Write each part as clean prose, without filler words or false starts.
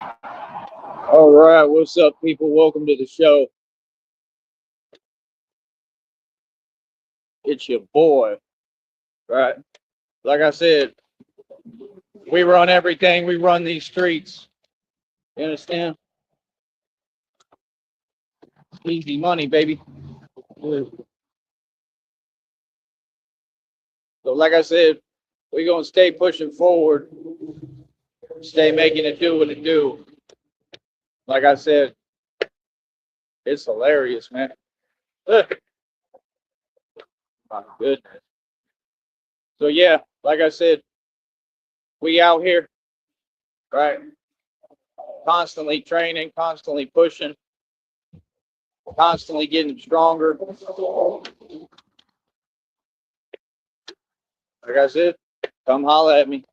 All right, what's up, people? Welcome to the show. It's your boy, right? Like I said, we run everything. We run these streets. You understand? Easy money, baby. So, like I said, we're gonna stay pushing forward, stay making it do what it do. Like I said, it's hilarious, man. My goodness. So yeah, like I said, we out here, right? Constantly training, constantly pushing, constantly getting stronger. Like I said, come holla at me.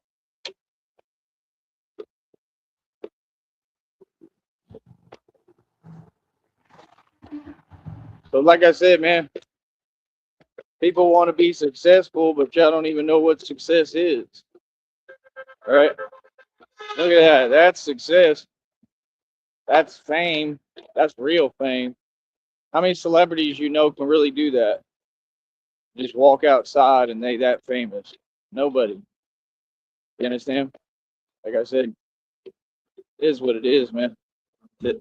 So, like I said, man, people want to be successful, but y'all don't even know what success is. All right. Look at that. That's success. That's fame. That's real fame. How many celebrities you know can really do that? Just walk outside and they that famous. Nobody. You understand? Like I said, it is what it is, man. You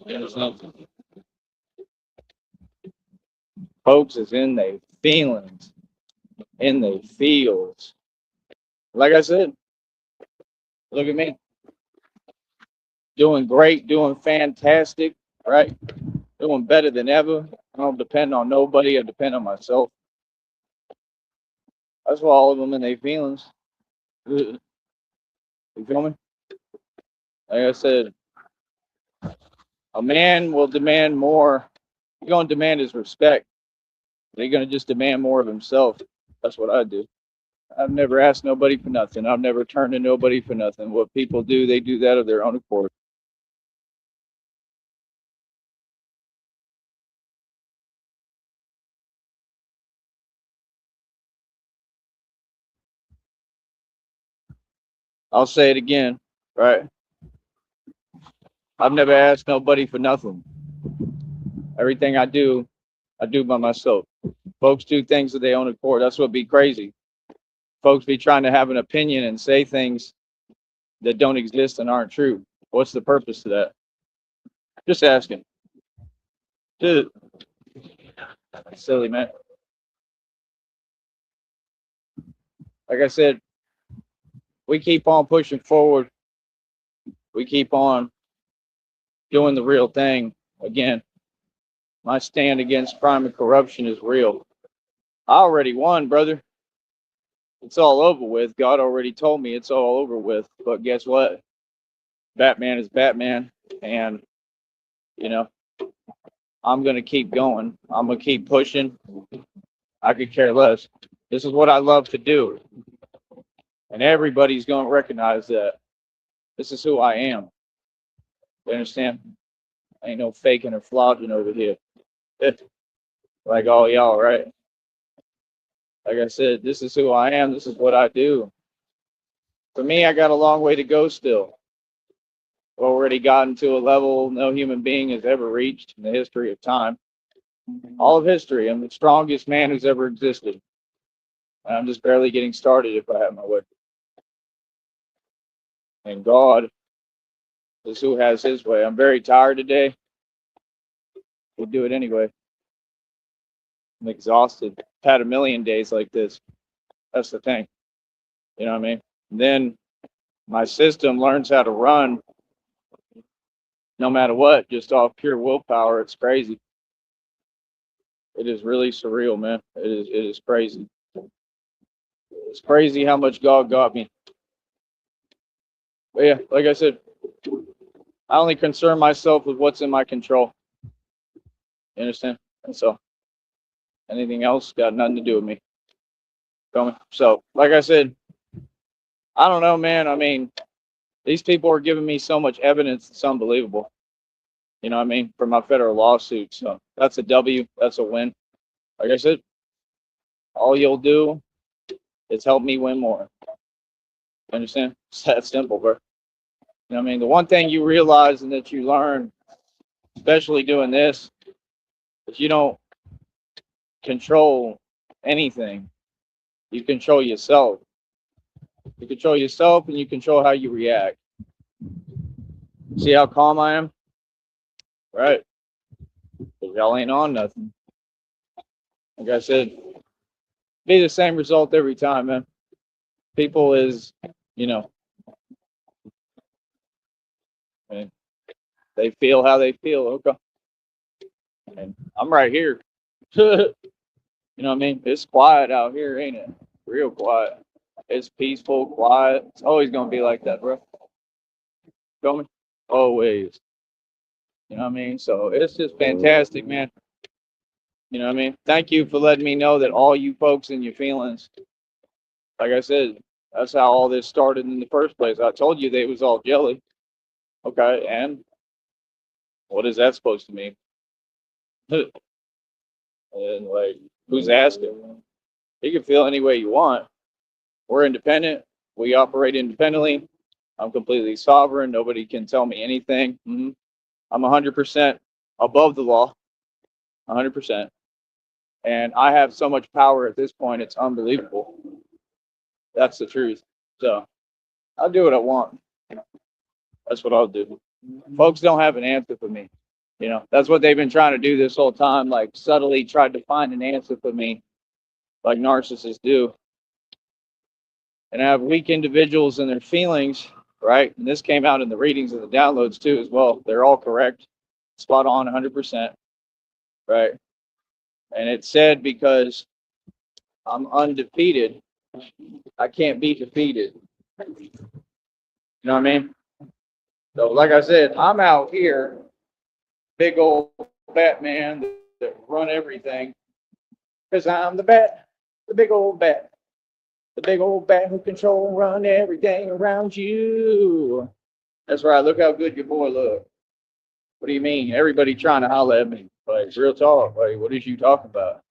understand? Folks is in their feelings, in their feels. Like I said, look at me. Doing great, doing fantastic, right? Doing better than ever. I don't depend on nobody. I depend on myself. That's why all of them in their feelings. You feel me? Like I said, a man will demand more. He's going to demand his respect. He's going to just demand more of himself. That's what I do. I've never asked nobody for nothing. I've never turned to nobody for nothing. What people do, they do that of their own accord. I'll say it again, right? I've never asked nobody for nothing. Everything I do by myself. Folks do things of their own accord. That's what be crazy. Folks be trying to have an opinion and say things that don't exist and aren't true. What's the purpose of that? Just asking. Dude, silly man. Like I said, we keep on pushing forward. We keep on doing the real thing. Again, my stand against crime and corruption is real. I already won, brother. It's all over with. God already told me it's all over with. But guess what? Batman is Batman. And, you know, I'm going to keep going. I'm going to keep pushing. I could care less. This is what I love to do. And everybody's going to recognize that. This is who I am. You understand? Ain't no faking or flogging over here. Like all y'all, right? Like I said, this is who I am. This is what I do. For me, I got a long way to go still. I've already gotten to a level no human being has ever reached in the history of time. All of history. I'm the strongest man who's ever existed. I'm just barely getting started if I have my way. And God is who has his way. I'm very tired today. We'll do it anyway. I'm exhausted. I've had a million days like this. That's the thing. You know what I mean? And then my system learns how to run no matter what, just off pure willpower. It's crazy. It is really surreal, man. It is crazy. It's crazy how much God got me. But yeah, like I said, I only concern myself with what's in my control. You understand? And so anything else got nothing to do with me. Feel me? So, like I said, I don't know, man. I mean, these people are giving me so much evidence, it's unbelievable. You know what I mean? For my federal lawsuit. So that's a W. That's a win. Like I said, all you'll do is help me win more. You understand? It's that simple, bro. You know what I mean? The one thing you realize and that you learn, especially doing this, is you don't control anything. You control yourself. You control yourself and you control how you react. See how calm I am? Right. Because y'all ain't on nothing. Like I said, be the same result every time, man. People is, you know, and they feel how they feel. Okay. And I'm right here. You know what I mean? It's quiet out here, ain't it? Real quiet. It's peaceful, quiet. It's always gonna be like that, bro. Feel me? Always. You know what I mean? So it's just fantastic, man. You know what I mean? Thank you for letting me know that all you folks in your feelings, like I said, that's how all this started in the first place. I told you they was all jelly. Okay, and what is that supposed to mean? And like, who's asking? You can feel any way you want. We're independent. We operate independently. I'm completely sovereign. Nobody can tell me anything. I'm 100% above the law, 100%. And I have so much power at this point, it's unbelievable. That's the truth. So I'll do what I want. That's what I'll do. Folks don't have an answer for me. You know, that's what they've been trying to do this whole time, like subtly tried to find an answer for me, like narcissists do. And I have weak individuals and their feelings, right? And this came out in the readings and the downloads too, as well. They're all correct, spot on 100%, right? And it's said because I'm undefeated, I can't be defeated. You know what I mean? So, like I said, I'm out here, big old Batman that run everything, because I'm the bat, the big old bat, the big old bat who control and run everything around you. That's right. Look how good your boy look. What do you mean? Everybody trying to holler at me. Like, real talk. Like, what is you talking about?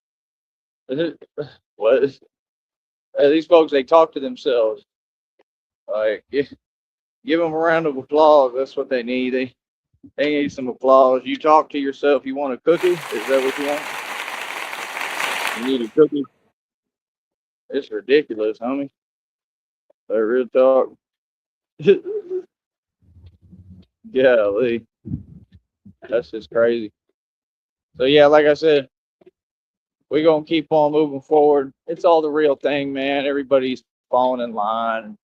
What is, these folks, they talk to themselves. Like, give them a round of applause. That's what they need. They need some applause. You talk to yourself. You want a cookie? Is that what you want? You need a cookie? It's ridiculous, homie. Like, real talk. Golly. That's just crazy. So, yeah, like I said, we're going to keep on moving forward. It's all the real thing, man. Everybody's falling in line.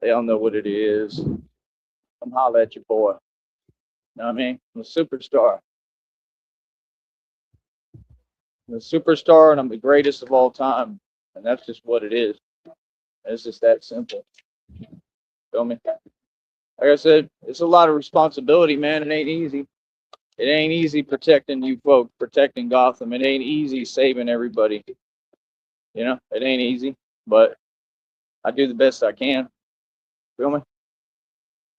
They all know what it is. Come holler at your boy. You know what I mean? I'm a superstar. I'm a superstar, and I'm the greatest of all time. And that's just what it is. It's just that simple. Feel me? Like I said, it's a lot of responsibility, man. It ain't easy. It ain't easy protecting you folks, protecting Gotham. It ain't easy saving everybody. You know, it ain't easy, but I do the best I can. Feel me?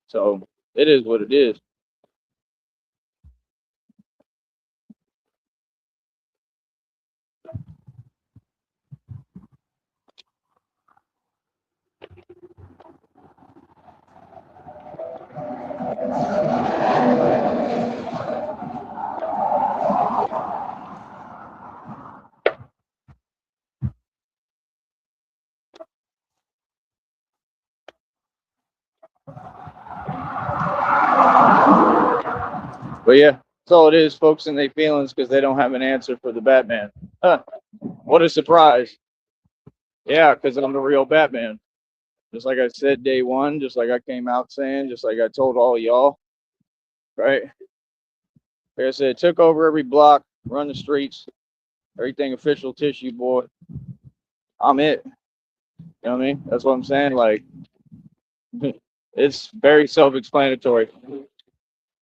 So it is what it is. But yeah, that's all it is, folks, in their feelings because they don't have an answer for the Batman. Huh. What a surprise. Yeah, because I'm the real Batman. Just like I said day one, just like I came out saying, just like I told all y'all, right? Like I said, took over every block, run the streets, everything official tissue, boy. I'm it. You know what I mean? That's what I'm saying. Like, it's very self explanatory.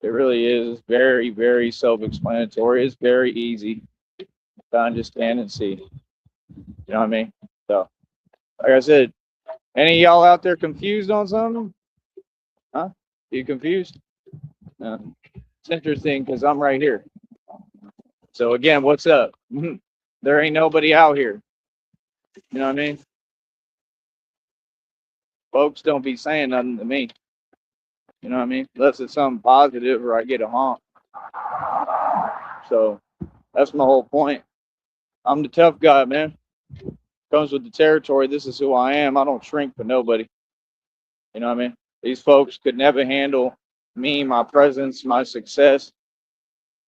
It really is. It's very, very self explanatory. It's very easy to understand and see. You know what I mean? So, like I said, any of y'all out there confused on something? Huh? You confused? It's interesting because I'm right here. So again, what's up? There ain't nobody out here. You know what I mean? Folks don't be saying nothing to me. You know what I mean? Unless it's something positive or I get a honk. So that's my whole point. I'm the tough guy, man. Comes with the territory. This is who I am. I don't shrink for nobody. You know what I mean? These folks could never handle me, my presence, my success,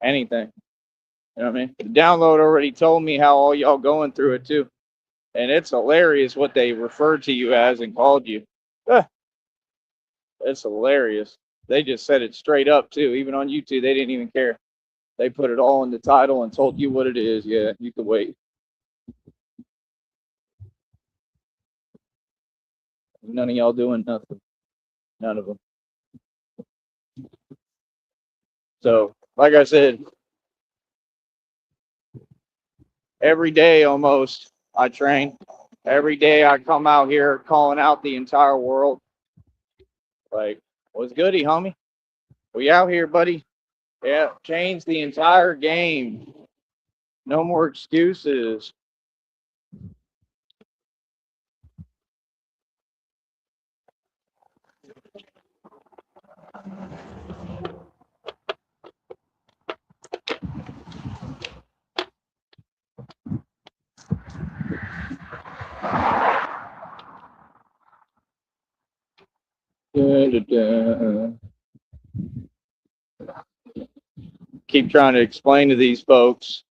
anything. You know what I mean? The download already told me how all y'all going through it too. And it's hilarious what they referred to you as and called you. Ah, it's hilarious. They just said it straight up too. Even on YouTube, they didn't even care. They put it all in the title and told you what it is. Yeah, you could wait. None of y'all doing nothing. None of them. So, like I said, every day almost I train. Every day I come out here calling out the entire world. Like, what's goody, homie? We out here, buddy. Yeah, change the entire game. No more excuses. Da, da, da. Keep trying to explain to these folks,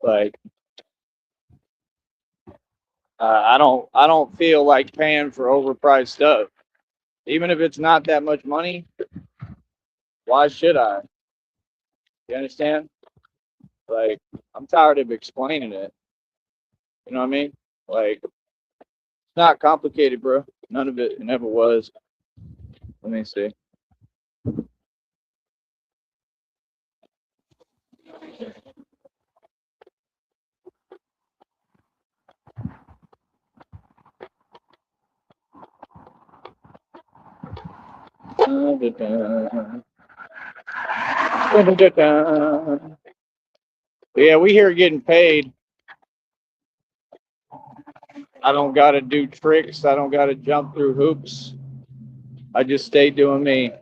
like, I don't feel like paying for overpriced stuff. Even if it's not that much money, why should I? You understand? Like, I'm tired of explaining it. You know what I mean? Like, it's not complicated, bro. None of it never was. Let me see. Da, da, da. Da, da, da, da. Yeah, we here getting paid. I don't gotta do tricks. I don't gotta jump through hoops. I just stay doing me.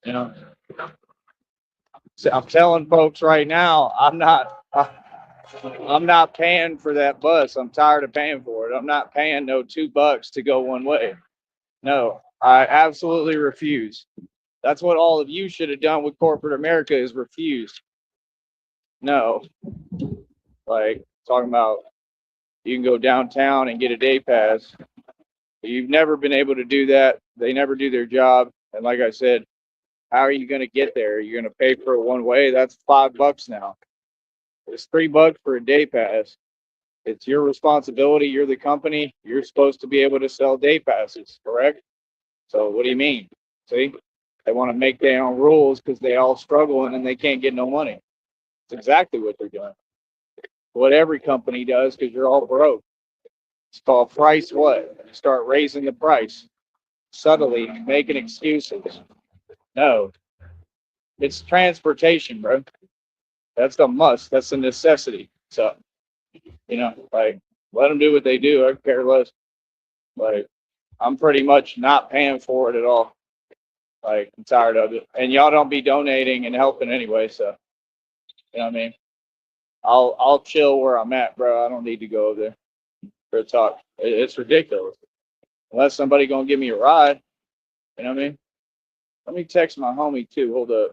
You know, so I'm telling folks right now, I'm not paying for that bus. I'm tired of paying for it. I'm not paying no $2 to go one way. No, I absolutely refuse. That's what all of you should have done with corporate America is refused. No, like talking about you can go downtown and get a day pass. You've never been able to do that. They never do their job. And like I said, how are you going to get there? You're going to pay for it one way. That's $5 now. It's $3 for a day pass. It's your responsibility. You're the company. You're supposed to be able to sell day passes, correct? So what do you mean? See, they want to make their own rules because they all struggle and then they can't get no money. It's exactly what they're doing. What every company does because you're all broke. It's called price what? You start raising the price subtly, making excuses. No, it's transportation, bro. That's a must. That's a necessity. So, like, let them do what they do. I care less. Like, I'm pretty much not paying for it at all. Like, I'm tired of it. And y'all don't be donating and helping anyway. So, you know what I mean? I'll chill where I'm at, bro. I don't need to go over there for a talk. It's ridiculous. Unless somebody gonna give me a ride. You know what I mean? Let me text my homie too. Hold up.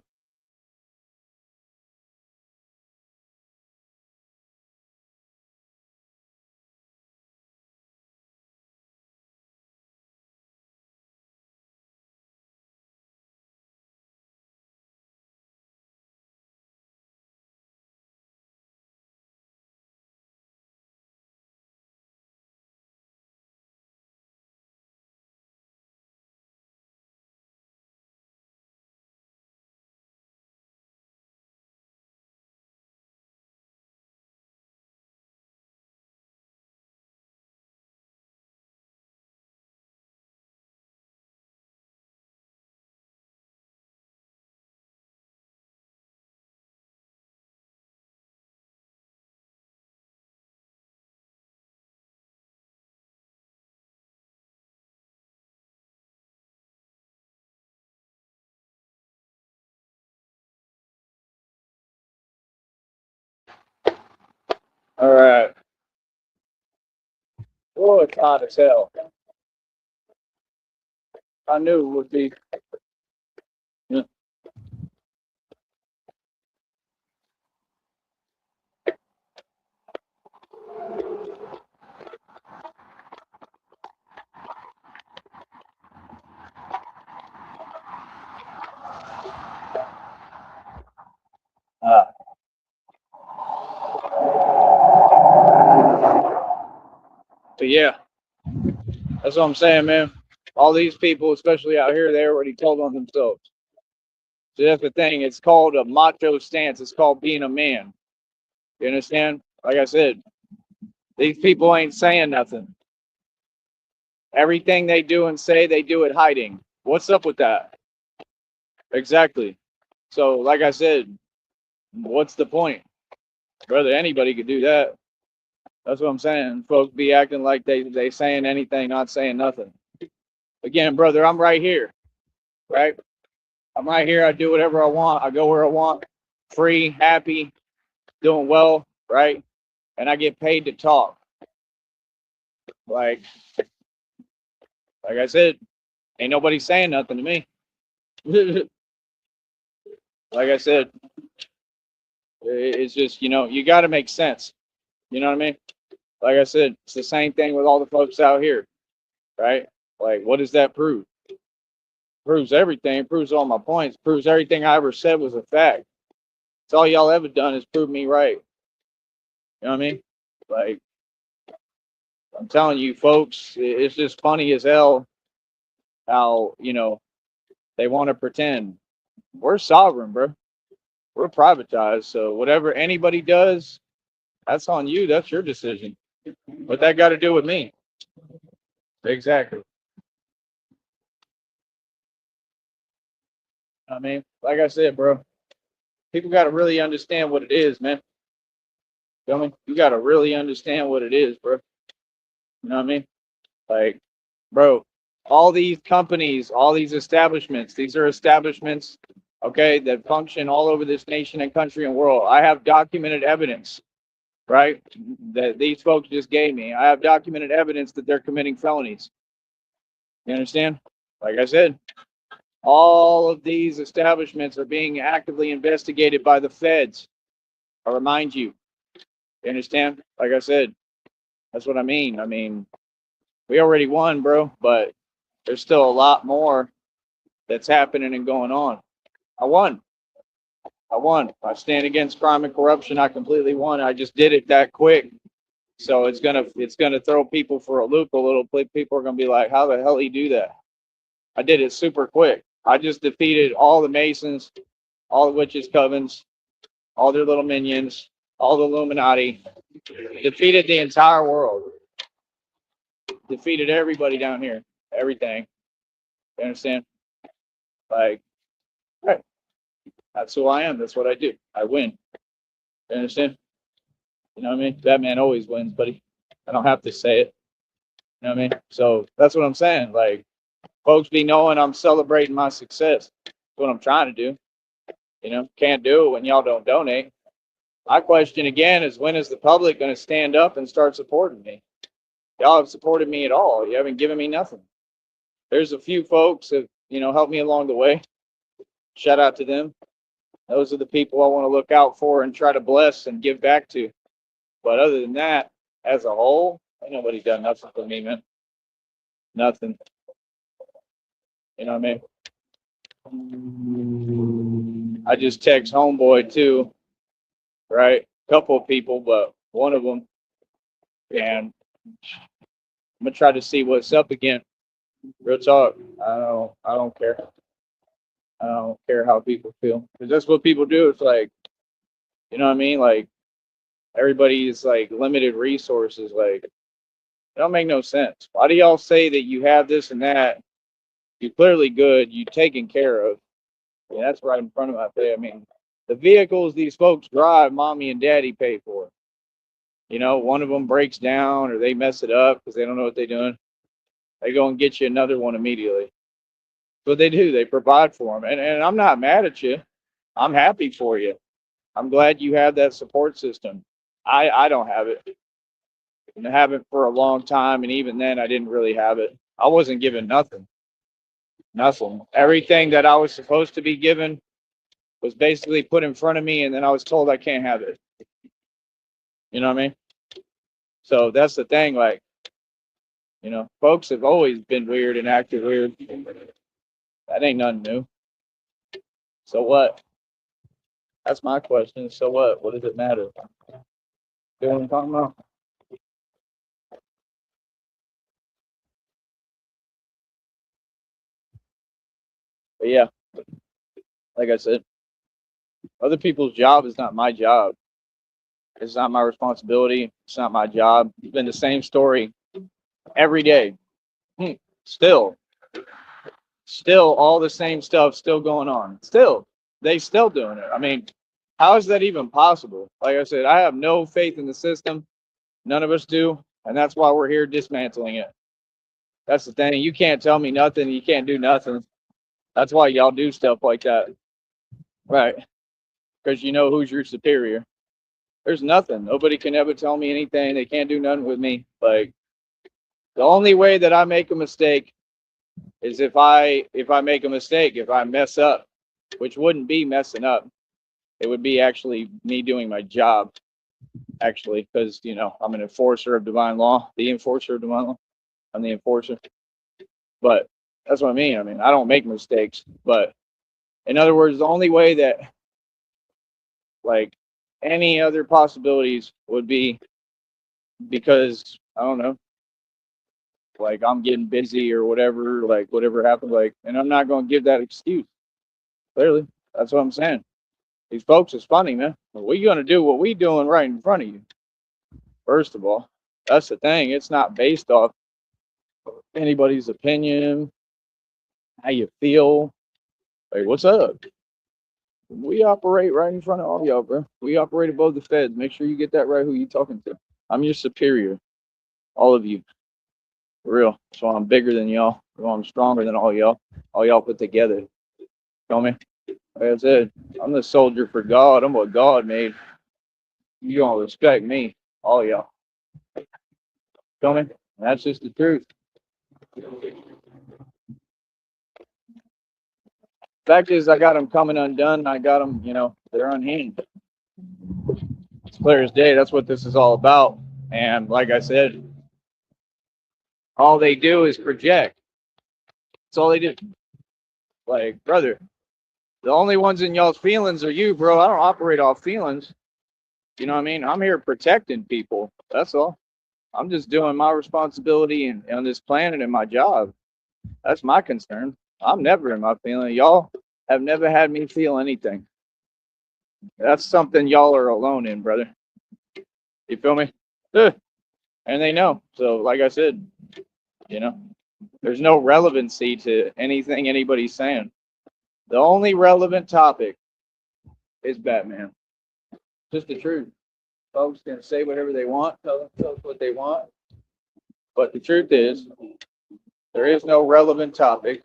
Oh, it's hot as hell. I knew it would be. Yeah. Uh, but yeah, that's what I'm saying, man. All these people, especially out here, they already told on themselves. So that's the thing. It's called a macho stance. It's called being a man. You understand? Like I said, these people ain't saying nothing. Everything they do and say, they do it hiding. What's up with that? Exactly. So, like I said, what's the point? Brother, anybody could do that. That's what I'm saying. Folks be acting like they saying anything, not saying nothing. Again, brother, I'm right here, right? I'm right here. I do whatever I want. I go where I want, free, happy, doing well, right? And I get paid to talk. Like I said, ain't nobody saying nothing to me. Like I said, it's just, you got to make sense. You know what I mean? Like I said, it's the same thing with all the folks out here, right? Like, what does that prove? Proves everything. Proves all my points. Proves everything I ever said was a fact. It's all y'all ever done is prove me right. You know what I mean? Like, I'm telling you, folks, it's just funny as hell how, they want to pretend. We're sovereign, bro. We're privatized. So whatever anybody does, that's on you. That's your decision. What that got to do with me? Exactly. I mean, like I said, bro, people got to really understand what it is, man. Feel me? You got to really understand what it is, bro. You know what I mean? Like, bro, all these companies, all these establishments, these are establishments, okay, that function all over this nation and country and world. I have documented evidence, right, that these folks just gave me. I have documented evidence that they're committing felonies. You understand? Like I said, all of these establishments are being actively investigated by the feds. I remind you. You understand? Like I said, that's what I mean. I mean, we already won, bro, but there's still a lot more that's happening and going on. I won. I won. I stand against crime and corruption. I completely won. I just did it that quick. So it's gonna throw people for a loop a little. People are gonna be like, how the hell did he do that? I did it super quick. I just defeated all the Masons, all the witches' covens, all their little minions, all the Illuminati. Defeated the entire world. Defeated everybody down here. Everything. You understand? Like, right. That's who I am. That's what I do. I win. You understand? You know what I mean? Batman always wins, buddy. I don't have to say it. You know what I mean? So that's what I'm saying. Like, folks be knowing I'm celebrating my success. That's what I'm trying to do. Can't do it when y'all don't donate. My question again is, when is the public going to stand up and start supporting me? Y'all have supported me at all. You haven't given me nothing. There's a few folks that, helped me along the way. Shout out to them. Those are the people I want to look out for and try to bless and give back to. But other than that, as a whole, ain't nobody done nothing for me, man. Nothing. You know what I mean? I just text homeboy too, right? A couple of people, but one of them, and I'm gonna try to see what's up again. Real talk. I don't care. I don't care how people feel, because that's what people do. It's like, you know what I mean? Like, everybody's like limited resources. Like, it don't make no sense. Why do y'all say that you have this and that? You're clearly good. You taken care of. Yeah, that's right in front of my face. I mean, the vehicles these folks drive, mommy and daddy pay for. One of them breaks down or they mess it up because they don't know what they're doing. They go and get you another one immediately. But they do. They provide for them. And I'm not mad at you. I'm happy for you. I'm glad you have that support system. I don't have it. And I haven't for a long time, and even then, I didn't really have it. I wasn't given nothing, nothing. Everything that I was supposed to be given was basically put in front of me, and then I was told I can't have it. You know what I mean? So that's the thing. Like, folks have always been weird and acted weird. That ain't nothing new. So what? That's my question. So what? What does it matter? You know what I'm talking about? But yeah, like I said, other people's job is not my job. It's not my responsibility. It's not my job. It's been the same story every day. Still, still all the same stuff still going on. Still, they still doing it. I mean, how is that even possible? Like I said, I have no faith in the system. None of us do, and that's why we're here dismantling it. That's the thing. You can't tell me nothing. You can't do nothing. That's why y'all do stuff like that, right? Because you know who's your superior. There's nothing. Nobody can ever tell me anything. They can't do nothing with me. Like, the only way that I make a mistake is if I make a mistake, if I mess up, which wouldn't be messing up. It would be actually me doing my job, actually, because I'm an enforcer of divine law, the enforcer of divine law. I'm the enforcer. But that's what I mean. I mean, I don't make mistakes. But in other words, the only way that, like, any other possibilities would be because I don't know, like I'm getting busy or whatever, like whatever happened, like, and I'm not going to give that excuse. Clearly, that's what I'm saying. These folks is funny, man. We're going to do what we doing right in front of you. First of all, that's the thing. It's not based off anybody's opinion, how you feel. Like, what's up? We operate right in front of all y'all, bro. We operate above the feds. Make sure you get that right. Who you talking to? I'm your superior, all of you, for real. So I'm bigger than y'all. So I'm stronger than all y'all put together. Feel me? Like I said, I'm the soldier for God. I'm what God made. You don't respect me, all y'all. Feel me? That's just the truth. Fact is, I got them coming undone. I got them, they're unhinged. It's clear as day. That's what this is all about. And like I said, all they do is project. That's all they do. Like, brother, the only ones in y'all's feelings are you, bro. I don't operate off feelings. You know what I mean? I'm here protecting people. That's all. I'm just doing my responsibility on this planet and my job. That's my concern. I'm never in my feeling. Y'all have never had me feel anything. That's something y'all are alone in, brother. You feel me? And they know. So, like I said, there's no relevancy to anything anybody's saying. The only relevant topic is Batman. Just the truth. Folks can say whatever they want, tell themselves what they want. But the truth is, there is no relevant topic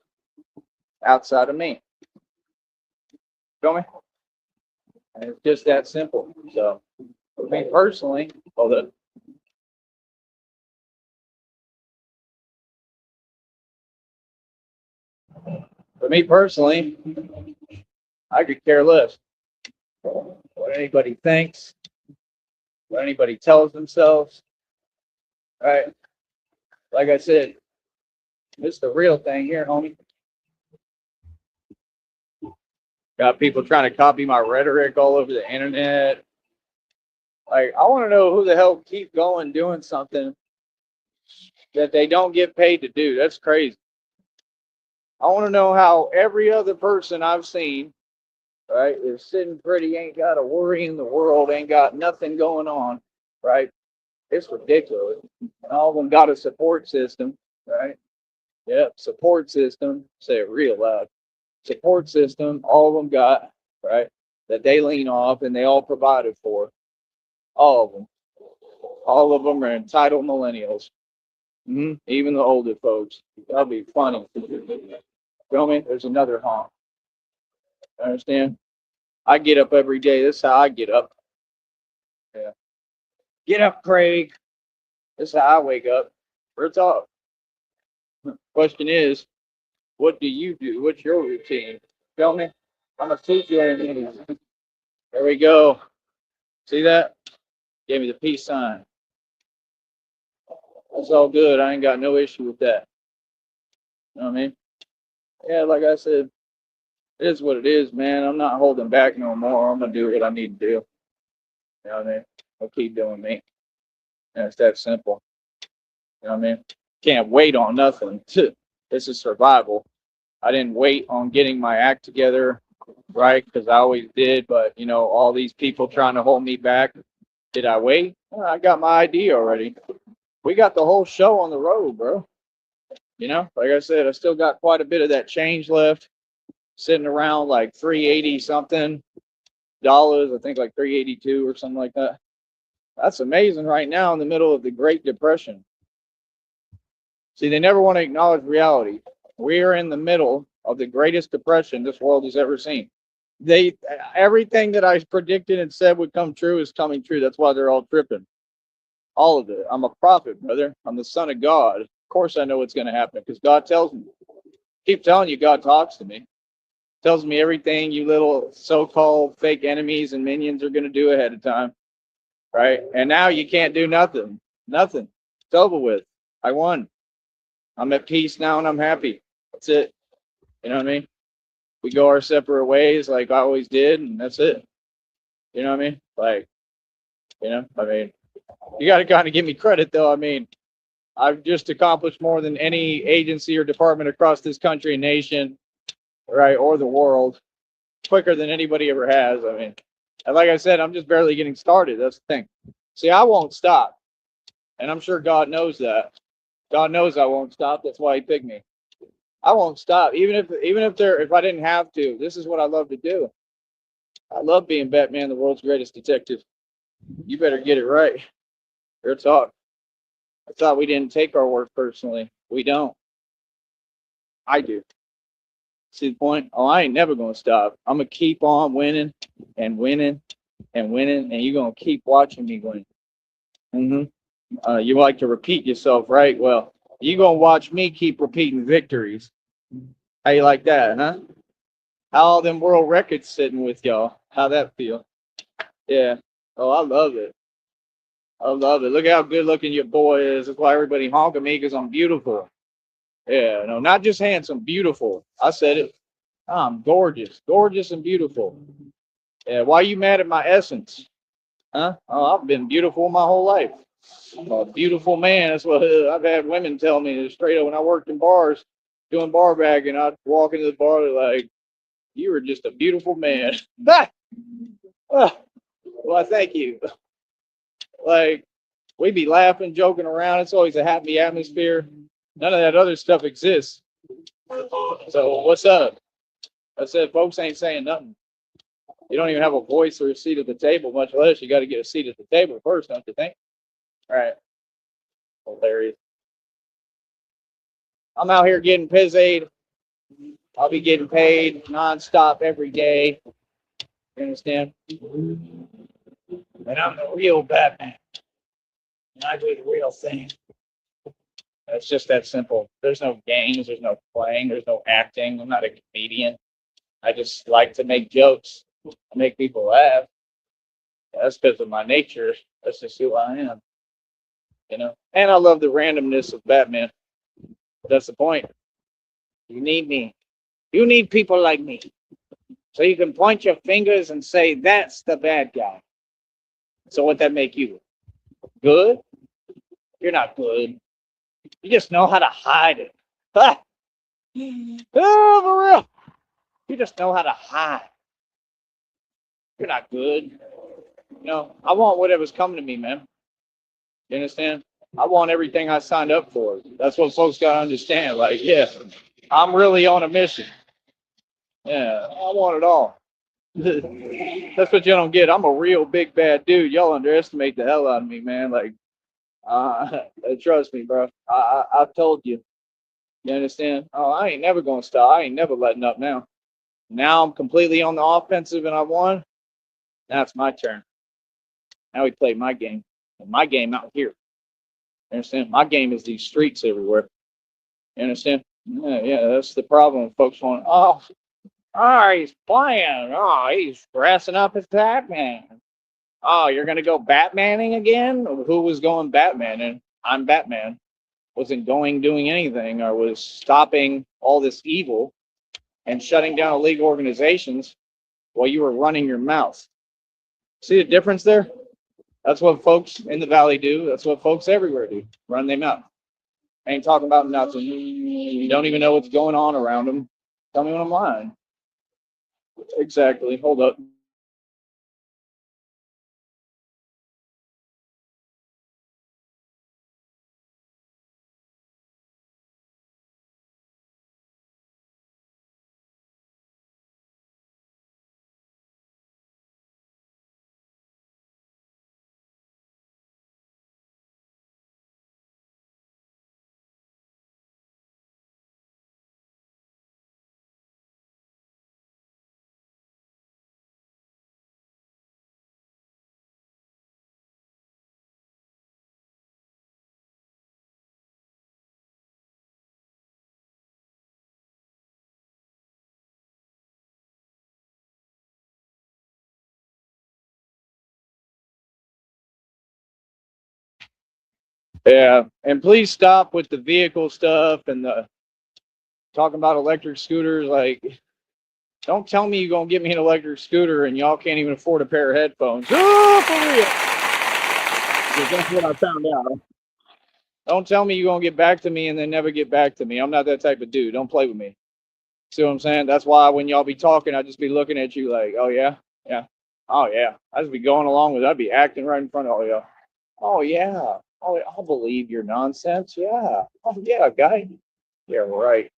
outside of me. Feel me? And it's just that simple. So, for me personally, for me personally, I could care less what anybody thinks, what anybody tells themselves. Right? Like I said, it's the real thing here, homie. Got people trying to copy my rhetoric all over the internet. Like, I want to know who the hell keep going doing something that they don't get paid to do. That's crazy. I want to know how every other person I've seen, right, is sitting pretty, ain't got a worry in the world, ain't got nothing going on, right? It's ridiculous. And all of them got a support system, right? Yep, support system. Say it real loud. Support system, all of them got, right, that they lean off and they all provided for. All of them. All of them are entitled millennials. Even the older folks. That'll be funny. Feel me? There's another honk. Understand? I get up every day. That's how I get up. Yeah. Get up, Craig. This is how I wake up. Real talk. Question is, what do you do? What's your routine? Tell me. I'm gonna teach you in a minute. There we go. See that? Gave me the peace sign. It's all good. I ain't got no issue with that. You know what I mean? Yeah, like I said, it is what it is, man. I'm not holding back no more. I'm gonna do what I need to do. You know what I mean? I'll keep doing me. And it's that simple. You know what I mean? Can't wait on nothing. This is survival. I didn't wait on getting my act together, right? Because I always did. But, all these people trying to hold me back. Did I wait? Well, I got my idea already. We got the whole show on the road, bro. Like I said, I still got quite a bit of that change left, sitting around like 380 something dollars. I think like 382 or something like that. That's amazing right now in the middle of the Great Depression. See, they never want to acknowledge reality. We are in the middle of the greatest depression this world has ever seen. Everything that I predicted and said would come true is coming true. That's why they're all tripping. All of it. I'm a prophet, brother. I'm the son of God. Of course I know what's going to happen because God tells me. Keep telling you, God talks to me. Tells me everything you little so-called fake enemies and minions are going to do ahead of time. Right? And now you can't do nothing. Nothing. It's over with. I won. I'm at peace now and I'm happy. That's it. You know what I mean? We go our separate ways like I always did, and that's it. You know what I mean? You got to kind of give me credit, though. I mean, I've just accomplished more than any agency or department across this country and nation, right, or the world, quicker than anybody ever has. I mean, and like I said, I'm just barely getting started. That's the thing. See, I won't stop, and I'm sure God knows that. God knows I won't stop. That's why He picked me. I won't stop, even if I didn't have to. This is what I love to do. I love being Batman, the world's greatest detective. You better get it right. Real talk. I thought we didn't take our work personally. We don't. I do. See the point? Oh, I ain't never gonna stop. I'm gonna keep on winning and winning and winning, and you're gonna keep watching me win. You like to repeat yourself, right? Well, you're gonna watch me keep repeating victories. How you like that, huh? How all them world records sitting with y'all? How that feel? Yeah. Oh, I love it. I love it. Look how good looking your boy is. That's why everybody honking me because I'm beautiful. Yeah, no, not just handsome, beautiful. I said it. I'm gorgeous, gorgeous and beautiful. Yeah, why are you mad at my essence? Huh? Oh, I've been beautiful my whole life. I'm a beautiful man. That's what I've had women tell me straight up when I worked in bars doing bar bagging. I'd walk into the bar, they're like, you were just a beautiful man. Well, thank you. Like, we'd be laughing, joking around. It's always a happy atmosphere. None of that other stuff exists. So, what's up? I said, folks ain't saying nothing. You don't even have a voice or a seat at the table, much less you got to get a seat at the table first, don't you think? All right. Hilarious. I'm out here getting paid. I'll be getting paid nonstop every day. You understand? And I'm the real Batman. And I do the real thing. It's just that simple. There's no games. There's no playing. There's no acting. I'm not a comedian. I just like to make jokes, make people laugh. That's because of my nature. That's just who I am. And I love the randomness of Batman. That's the point. You need me. You need people like me. So you can point your fingers and say, that's the bad guy. So what that make you? Good? You're not good. You just know how to hide it. Ah! Oh, for real. You just know how to hide. You're not good. I want whatever's coming to me, man. You understand? I want everything I signed up for. That's what folks got to understand. Like, yeah, I'm really on a mission. Yeah, I want it all. That's what you don't get. I'm a real big bad dude. Y'all underestimate the hell out of me, man. Like, trust me, bro. I've told you. You understand? Oh, I ain't never gonna stop. I ain't never letting up now. Now I'm completely on the offensive and I won. Now it's my turn. Now we play my game. And my game out here. You understand? My game is these streets everywhere. You understand? Yeah, that's the problem. Folks want, he's playing. Oh, he's dressing up as Batman. Oh, you're gonna go Batmaning again? Who was going Batman? And I'm Batman. Wasn't going doing anything. I was stopping all this evil and shutting down illegal organizations while you were running your mouth. See the difference there? That's what folks in the valley do. That's what folks everywhere do. Run their mouth. Ain't talking about nothing. You don't even know what's going on around them. Tell me when I'm lying. Exactly. Hold up. Yeah, and please stop with the vehicle stuff and the talking about electric scooters. Like, don't tell me you're gonna get me an electric scooter and y'all can't even afford a pair of headphones. Oh, for real. 'Cause that's what I found out. Don't tell me you're gonna get back to me and then never get back to me. I'm not that type of dude. Don't play with me. See what I'm saying? That's why when y'all be talking, I just be looking at you like, oh yeah, yeah, oh yeah. I just be going along with it. I'd be acting right in front of all y'all. Oh yeah. Oh, I'll believe your nonsense. Yeah. Oh yeah, guy. Yeah, right.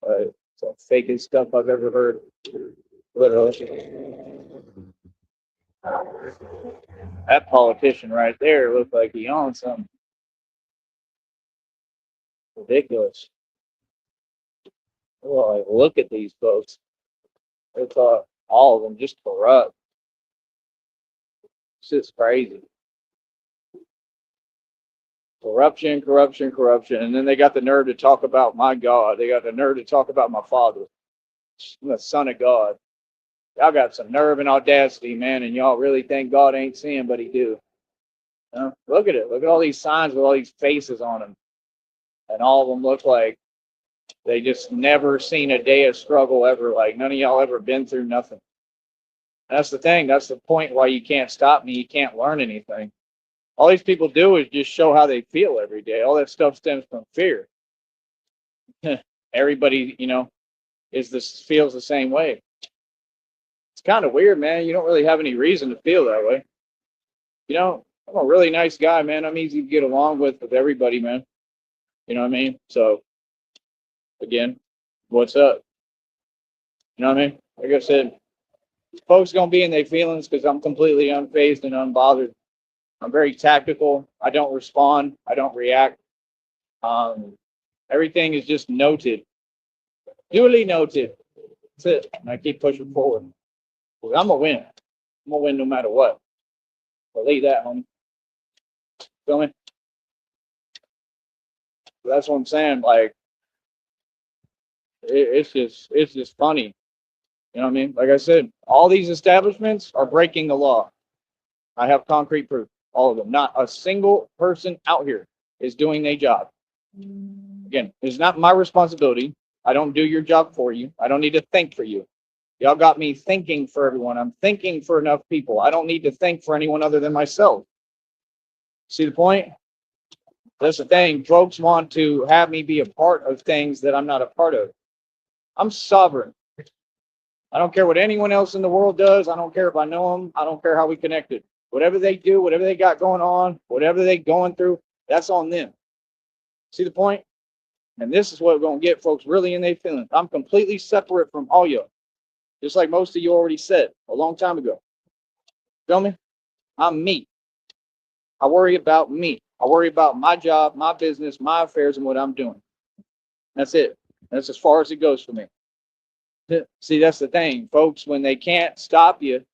It's the fakest stuff I've ever heard. Literally. That politician right there looked like he owned something ridiculous. Well, like, look at these folks. They thought all of them just corrupt. It's just crazy. Corruption, corruption, corruption. And then they got the nerve to talk about my God. They got the nerve to talk about my Father, the Son of God. Y'all got some nerve and audacity, man, and y'all really think God ain't seeing, but he do. Look at it. Look at all these signs with all these faces on them. And all of them look like they just never seen a day of struggle ever. Like none of y'all ever been through nothing. That's the thing. That's the point why you can't stop me. You can't learn anything. All these people do is just show how they feel every day. All that stuff stems from fear. Everybody, feels the same way. It's kind of weird, man. You don't really have any reason to feel that way. I'm a really nice guy, man. I'm easy to get along with everybody, man. You know what I mean? So, again, what's up? You know what I mean? Like I said, folks gonna be in their feelings because I'm completely unfazed and unbothered. I'm very tactical. I don't respond. I don't react. Um, Everything is just noted, duly noted. That's it. And I keep pushing forward. Well, I'm gonna win. I'm gonna win no matter what. Believe that, homie. Feel me? That's what I'm saying. Like, it's just funny. You know what I mean? Like I said, all these establishments are breaking the law. I have concrete proof. All of them. Not a single person out here is doing their job. Again, it's not my responsibility. I don't do your job for you. I don't need to think for you. Y'all got me thinking for everyone. I'm thinking for enough people. I don't need to think for anyone other than myself. See the point? That's the thing. Folks want to have me be a part of things that I'm not a part of. I'm sovereign. I don't care what anyone else in the world does. I don't care if I know them. I don't care how we connected. Whatever they do, whatever they got going on, whatever they going through, that's on them. See the point? And this is what we're going to get folks really in their feelings. I'm completely separate from all y'all. Just like most of you already said a long time ago. Feel me? I'm me. I worry about me. I worry about my job, my business, my affairs, and what I'm doing. That's it. That's as far as it goes for me. See, that's the thing, folks. When they can't stop you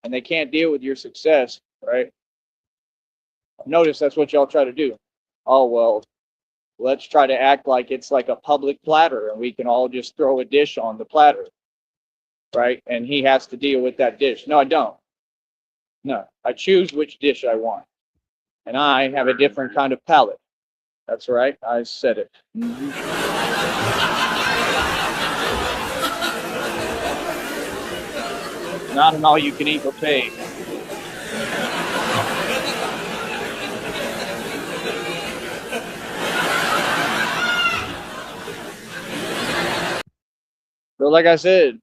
and they can't deal with your success, right? Notice that's what y'all try to do. Oh, well, let's try to act like it's like a public platter and we can all just throw a dish on the platter, right? And he has to deal with that dish. No, I don't. No, I choose which dish I want. And I have a different kind of palate. That's right. I said it. Not an all you can eat buffet. So, like I said,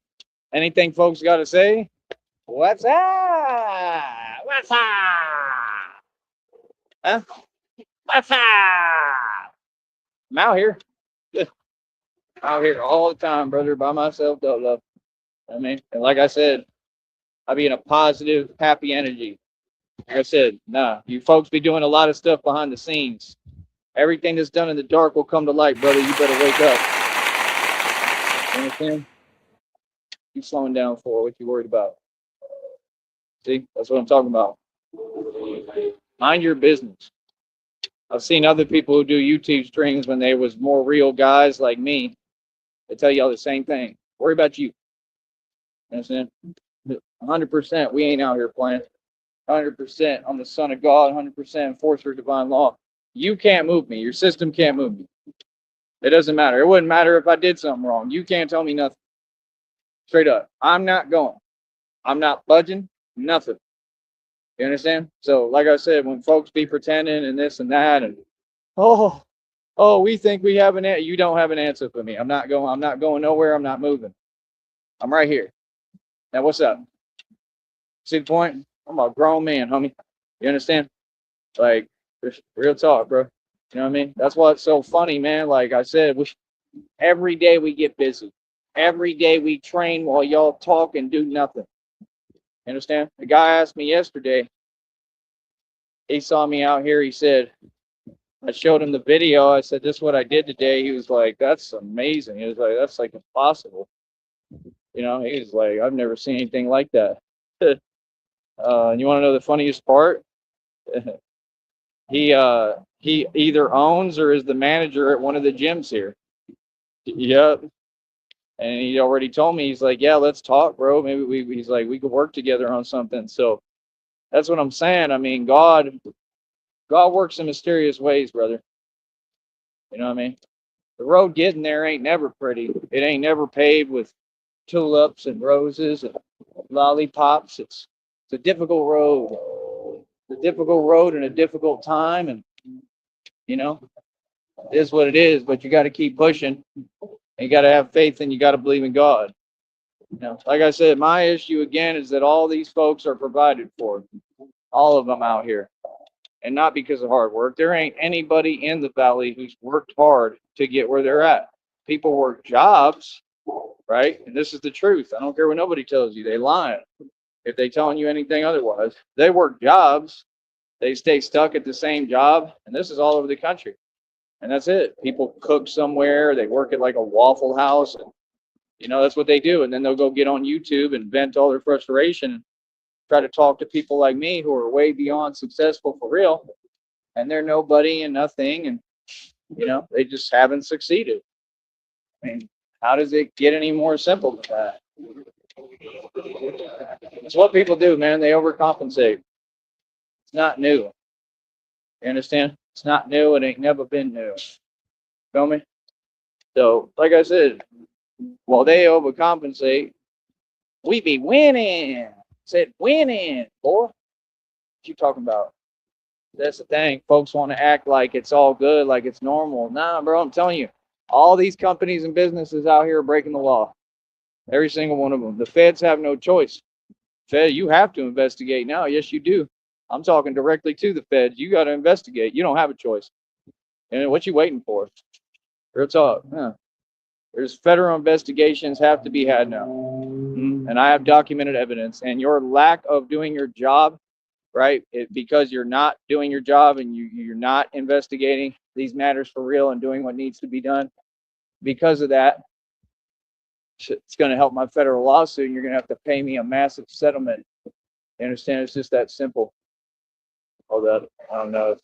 anything folks got to say? What's up? What's up? Huh? What's up? I'm out here. Out here all the time, brother, by myself, though, love. I mean, and like I said, I be in a positive, happy energy. Like I said, nah, you folks be doing a lot of stuff behind the scenes. Everything that's done in the dark will come to light, brother. You better wake up. You understand? You slowing down for what you worried about. See, that's what I'm talking about. Mind your business. I've seen other people who do YouTube streams when they was more real guys like me. They tell y'all the same thing. Worry about you. You understand? 100%. We ain't out here playing. 100%. I'm the son of God. 100% enforcer of divine law. You can't move me. Your system can't move me. It doesn't matter. It wouldn't matter if I did something wrong. You can't tell me nothing. Straight up. I'm not going. I'm not budging. Nothing. You understand? So, like I said, when folks be pretending and this and that, and oh, we think we have an answer. You don't have an answer for me. I'm not going. I'm not going nowhere. I'm not moving. I'm right here. Now, what's up? See the point? I'm a grown man, homie. You understand? Like, real talk, bro. You know what I mean? That's what's so funny, man. Like I said, every day we get busy. Every day we train while y'all talk and do nothing. You understand? The guy asked me yesterday. He saw me out here. He said, I showed him the video. I said, this is what I did today. He was like, that's amazing. He was like, that's like impossible. You know, he was like, I've never seen anything like that. And you want to know the funniest part? He either owns or is the manager at one of the gyms here. Yep. And he already told me, he's like, yeah, let's talk, bro. Maybe he's like, we could work together on something. So that's what I'm saying. I mean, God works in mysterious ways, brother. You know what I mean? The road getting there ain't never pretty. It ain't never paved with tulips and roses and lollipops. It's a difficult road. It's a difficult road and a difficult time. And, you know, it is what it is, but you got to keep pushing. You got to have faith and you got to believe in God. You know, like I said, my issue again is that all these folks are provided for, all of them out here, and not because of hard work. There ain't anybody in the valley who's worked hard to get where they're at. People work jobs, right? And this is the truth. I don't care what nobody tells you. They lying if they telling you anything otherwise. They work jobs. They stay stuck at the same job, and this is all over the country. And that's it. People cook somewhere. They work at like a Waffle House. And, you know, that's what they do. And then they'll go get on YouTube and vent all their frustration, try to talk to people like me who are way beyond successful for real. And they're nobody and nothing. And, you know, they just haven't succeeded. I mean, how does it get any more simple than that? It's what people do, man. They overcompensate. It's not new. You understand? It's not new. It ain't never been new. Feel me? So, like I said, while they overcompensate, we be winning. Said winning, boy. What you talking about? That's the thing. Folks want to act like it's all good, like it's normal. Nah, bro, I'm telling you, all these companies and businesses out here are breaking the law. Every single one of them. The feds have no choice. Fed, you have to investigate now. Yes, you do. I'm talking directly to the feds. You got to investigate. You don't have a choice. And what you waiting for? Real talk. Huh. There's federal investigations have to be had now. And I have documented evidence. And your lack of doing your job, right? Because you're not doing your job and you're not investigating these matters for real and doing what needs to be done. Because of that, it's going to help my federal lawsuit, and you're going to have to pay me a massive settlement. You understand? It's just that simple. all that. I don't know.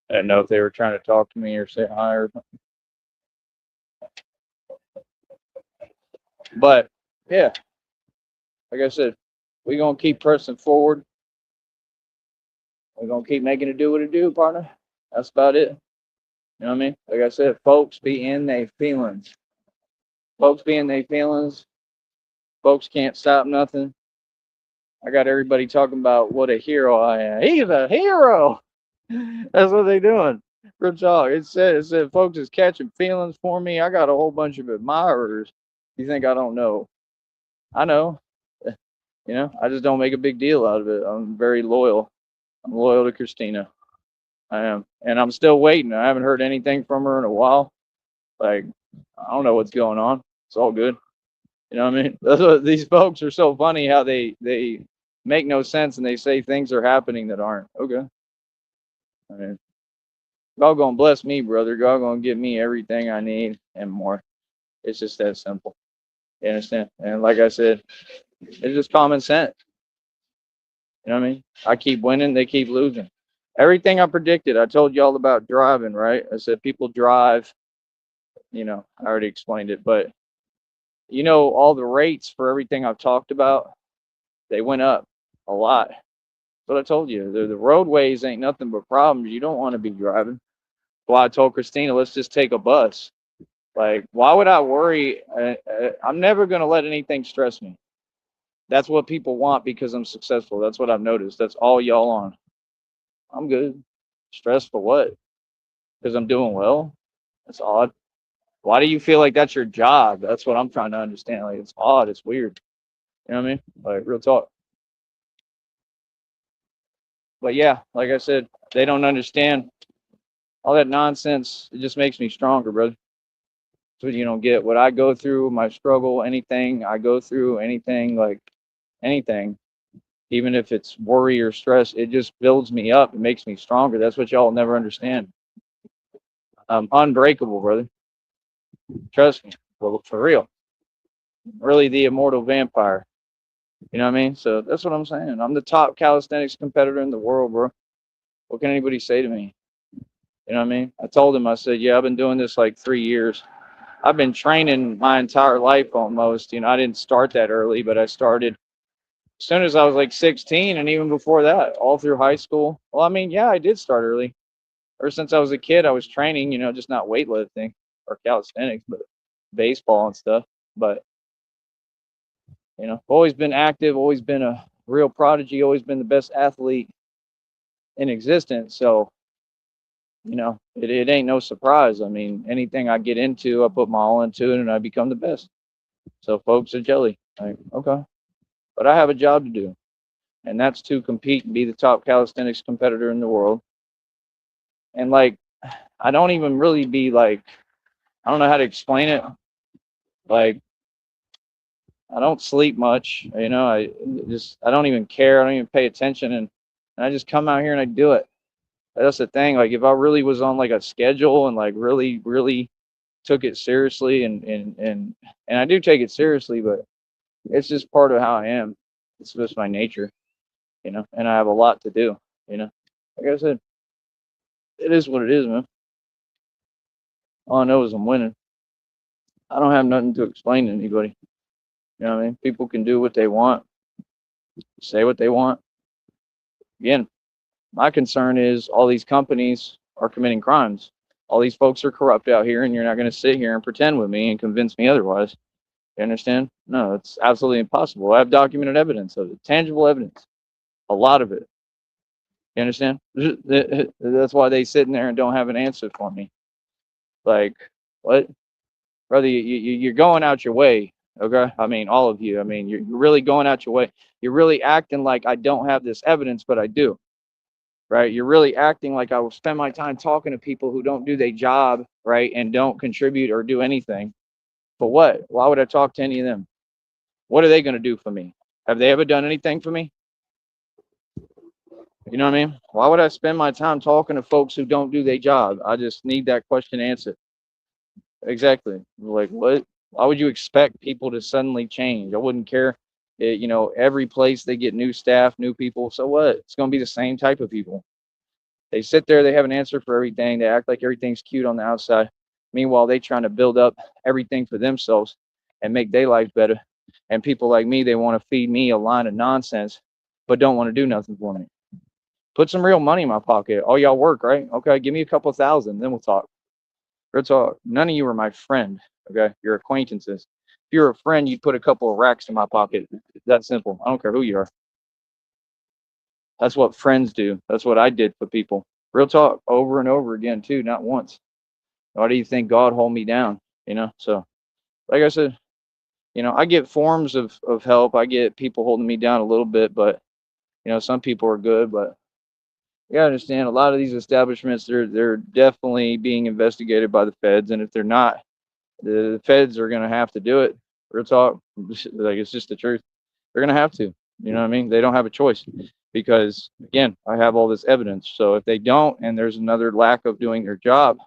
I didn't know if they were trying to talk to me or say hi or something. But yeah, like I said, we're gonna keep pressing forward. We're gonna keep making it do what it do, partner. That's about it. You know what I mean? Like I said, folks be in their feelings. Folks be in their feelings. Folks can't stop nothing. I got everybody talking about what a hero I am. He's a hero. That's what they doing. Real talk. It said folks is catching feelings for me. I got a whole bunch of admirers. You think I don't know? I know. You know, I just don't make a big deal out of it. I'm very loyal. I'm loyal to Christina. I am. And I'm still waiting. I haven't heard anything from her in a while. Like, I don't know what's going on. It's all good. You know what I mean? That's what, these folks are so funny how they make no sense and they say things are happening that aren't. Okay. I mean, God gonna bless me, brother. God gonna give me everything I need and more. It's just that simple. You understand? And like I said, it's just common sense. You know what I mean? I keep winning, they keep losing. Everything I predicted, I told y'all about driving, right? I said people drive, you know, I already explained it, but you know, all the rates for everything I've talked about, they went up a lot. That's what I told you. The roadways ain't nothing but problems. You don't want to be driving. Well, I told Christina, let's just take a bus. Like, why would I worry? I'm never going to let anything stress me. That's what people want because I'm successful. That's what I've noticed. That's all y'all on. I'm good. Stressed for what? Because I'm doing well? That's odd. Why do you feel like that's your job? That's what I'm trying to understand. Like, it's odd. It's weird. You know what I mean? Like, real talk. But yeah, like I said, they don't understand all that nonsense. It just makes me stronger, brother. That's what you don't get. What I go through, my struggle, anything I go through, anything, like anything, even if it's worry or stress, it just builds me up. It makes me stronger. That's what y'all never understand. I'm unbreakable, brother. Trust me. Well, for real. Really the immortal vampire. You know what I mean? So that's what I'm saying. I'm the top calisthenics competitor in the world, bro. What can anybody say to me? You know what I mean? I told him, I said, yeah, I've been doing this like 3 years. I've been training my entire life almost. You know, I didn't start that early, but I started as soon as I was like 16, and even before that, all through high school. Well, I mean, yeah, I did start early. Ever since I was a kid, I was training, you know, just not weightlifting or calisthenics, but baseball and stuff. But, you know, always been active, always been a real prodigy, always been the best athlete in existence. So, you know, it ain't no surprise. I mean, anything I get into, I put my all into it and I become the best. So folks are jelly. Like, okay. But I have a job to do, and that's to compete and be the top calisthenics competitor in the world. And like, I don't even really be like, I don't know how to explain it. Like, I don't sleep much, you know, I don't even care. I don't even pay attention. And I just come out here and I do it. That's the thing. Like, if I really was on like a schedule and like really, really took it seriously and I do take it seriously, but it's just part of how I am. It's just my nature, you know, and I have a lot to do, you know. Like I said, it is what it is, man. All I know is I'm winning. I don't have nothing to explain to anybody. You know what I mean? People can do what they want, say what they want. Again, my concern is all these companies are committing crimes. All these folks are corrupt out here, and you're not going to sit here and pretend with me and convince me otherwise. You understand? No, it's absolutely impossible. I have documented evidence of it, tangible evidence, a lot of it. You understand? That's why they sit in there and don't have an answer for me. Like, what? Brother, you're going out your way. Okay. I mean, all of you. I mean, you're really going out your way. You're really acting like I don't have this evidence, but I do. Right? You're really acting like I will spend my time talking to people who don't do their job, right, and don't contribute or do anything. For what? Why would I talk to any of them? What are they going to do for me? Have they ever done anything for me? You know what I mean? Why would I spend my time talking to folks who don't do their job? I just need that question answered. Exactly. Like, what? Why would you expect people to suddenly change? I wouldn't care. Every place they get new staff, new people. So what? It's going to be the same type of people. They sit there, they have an answer for everything. They act like everything's cute on the outside. Meanwhile, they trying to build up everything for themselves and make their life better. And people like me, they want to feed me a line of nonsense, but don't want to do nothing for me. Put some real money in my pocket. All y'all work, right? Okay, give me a couple thousand, then we'll talk. Real talk. None of you are my friend. Okay, you're acquaintances. If you're a friend, you'd put a couple of racks in my pocket. It's that simple. I don't care who you are. That's what friends do. That's what I did for people. Real talk, over and over again too, not once. Why do you think God hold me down? So like I said, I get forms of help. I get people holding me down a little bit, but some people are good, but you gotta understand a lot of these establishments, they're definitely being investigated by the feds, and if they're not, the feds are gonna have to do it. Real talk, like it's just the truth. They're gonna have to. You know what I mean? They don't have a choice because again, I have all this evidence. So if they don't, and there's another lack of doing their job,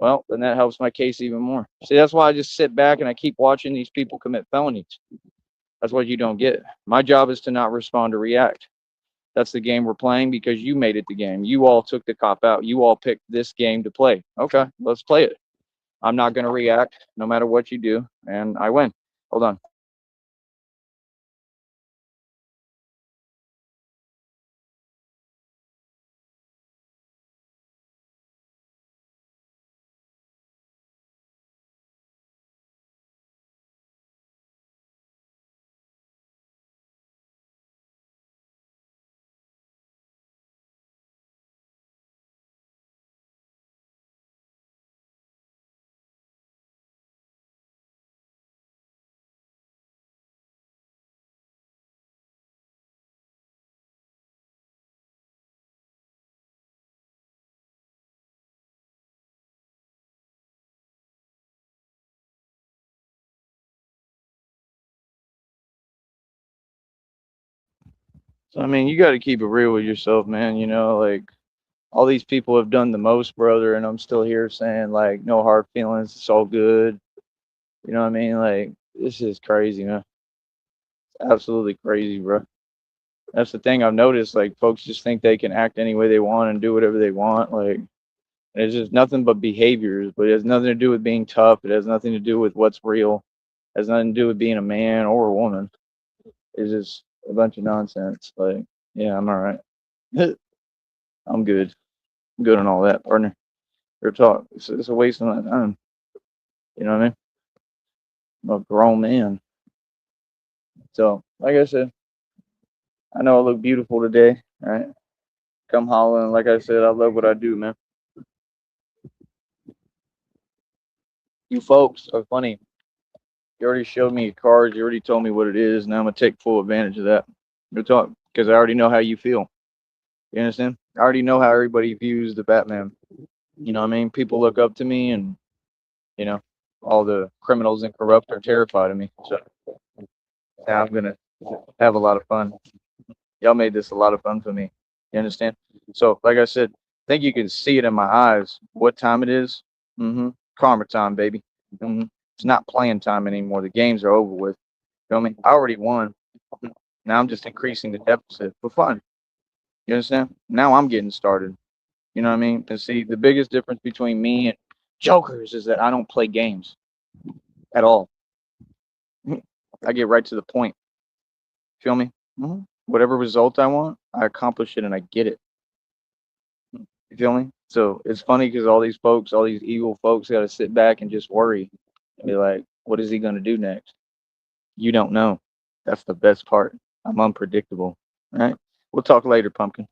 well, then that helps my case even more. See, that's why I just sit back and I keep watching these people commit felonies. That's what you don't get. My job is to not respond, to react. That's the game we're playing because you made it the game. You all took the cop out. You all picked this game to play. Okay, let's play it. I'm not going to react no matter what you do, and I win. Hold on. So, I mean, you got to keep it real with yourself, man. Like all these people have done the most, brother, and I'm still here saying, like, no hard feelings. It's all good. You know what I mean? Like, this is crazy, man. It's absolutely crazy, bro. That's the thing I've noticed. Like, folks just think they can act any way they want and do whatever they want. Like, it's just nothing but behaviors, but it has nothing to do with being tough. It has nothing to do with what's real. It has nothing to do with being a man or a woman. It's just a bunch of nonsense. Like, yeah, I'm all right. I'm good. I'm good on all that, partner. Real talk. It's a waste of my time. You know what I mean? I'm a grown man. So, like I said, I know I look beautiful today, right? Come hollering. Like I said, I love what I do, man. You folks are funny. You already showed me your cards. You already told me what it is. Now I'm gonna take full advantage of that. Real talk, because I already know how you feel. You understand? I already know how everybody views the Batman. You know what I mean? People look up to me, and you know, all the criminals and corrupt are terrified of me. So now I'm gonna have a lot of fun. Y'all made this a lot of fun for me. You understand? So, like I said, I think you can see it in my eyes what time it is. Karma time, baby. It's not playing time anymore. The games are over with. You know what I mean? I already won. Now I'm just increasing the deficit for fun. You understand? Now I'm getting started. You know what I mean? And see, the biggest difference between me and jokers is that I don't play games at all. I get right to the point. Feel me? Whatever result I want, I accomplish it and I get it. You feel me? So it's funny because all these folks, all these evil folks, got to sit back and just worry and be like, what is he going to do next? You don't know. That's the best part. I'm unpredictable. All right. We'll talk later, pumpkin.